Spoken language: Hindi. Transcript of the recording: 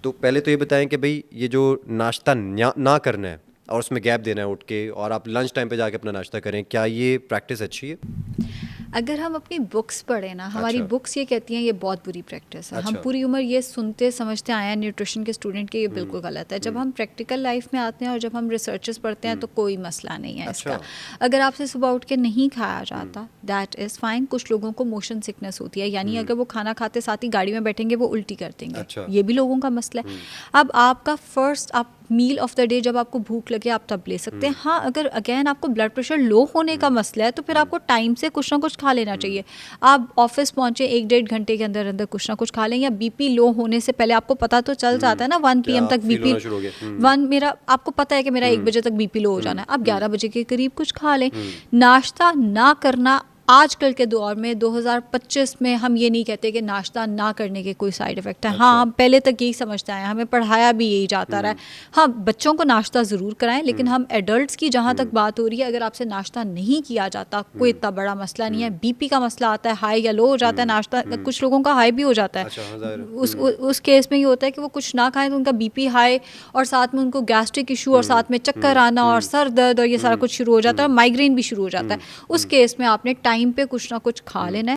तो पहले तो ये बताएं कि भाई ये जो नाश्ता ना करना है और उसमें गैप देना है उठ के, और आप लंच टाइम पे जाके अपना नाश्ता करें, क्या ये प्रैक्टिस अच्छी है? अगर हम अपनी बुक्स पढ़ें ना, हमारी अच्छा। बुक्स ये कहती हैं ये बहुत बुरी प्रैक्टिस है। हम अच्छा। पूरी उम्र ये सुनते समझते आए हैं न्यूट्रिशन के स्टूडेंट के, ये बिल्कुल गलत है। जब हम प्रैक्टिकल लाइफ में आते हैं और जब हम रिसर्चेस पढ़ते हैं तो कोई मसला नहीं है इसका। अच्छा। अगर आपसे सुबह उठ के नहीं खाया जाता, दैट इज़ फाइन। कुछ लोगों को मोशन सिकनेस होती है, यानी अगर वो खाना खाते साथ ही गाड़ी में बैठेंगे वो उल्टी कर देंगे। अच्छा। ये भी लोगों का मसला है। अब आपका फर्स्ट आप मील ऑफ द डे जब आपको भूख लगे आप तब ले सकते हैं। हाँ, अगर अगेन आपको ब्लड प्रेशर लो होने का मसला है तो फिर आपको टाइम से कुछ ना कुछ खा लेना चाहिए। आप ऑफिस पहुंचे 1-1.5 घंटे के अंदर अंदर कुछ ना कुछ खा लें, या बीपी लो होने से पहले आपको पता तो चल जाता है ना 1 PM तक फील बीपी होना शुरू हो गया। 1 मेरा, आपको पता है कि मेरा 1 बजे तक बीपी लो हो जाना है, आप 11 बजे के करीब कुछ खा लें। नाश्ता ना करना आजकल के दौर में 2025 में हम ये नहीं कहते कि नाश्ता ना करने के कोई साइड इफ़ेक्ट है। अच्छा। हाँ, हम पहले तक यही समझते आए हैं, हमें पढ़ाया भी यही जाता रहा है। हाँ, बच्चों को नाश्ता ज़रूर कराएं, लेकिन हम एडल्ट्स की जहाँ तक बात हो रही है, अगर आपसे नाश्ता नहीं किया जाता कोई इतना बड़ा मसला नहीं है। बीपी का मसला आता है, हाई या लो हो जाता है नाश्ता, कुछ लोगों का हाई भी हो जाता है। अच्छा, हाँ, ज़ाहिर है। उस केस में ये होता है कि वो कुछ ना खाएं तो उनका बीपी हाई, और साथ में उनको गैस्ट्रिक इशू, और साथ में चक्कर आना और सर दर्द और ये सारा कुछ शुरू हो जाता है, और माइग्रेन भी शुरू हो जाता है। उस केस में आपने टाइम पे कुछ ना कुछ खा लेना है।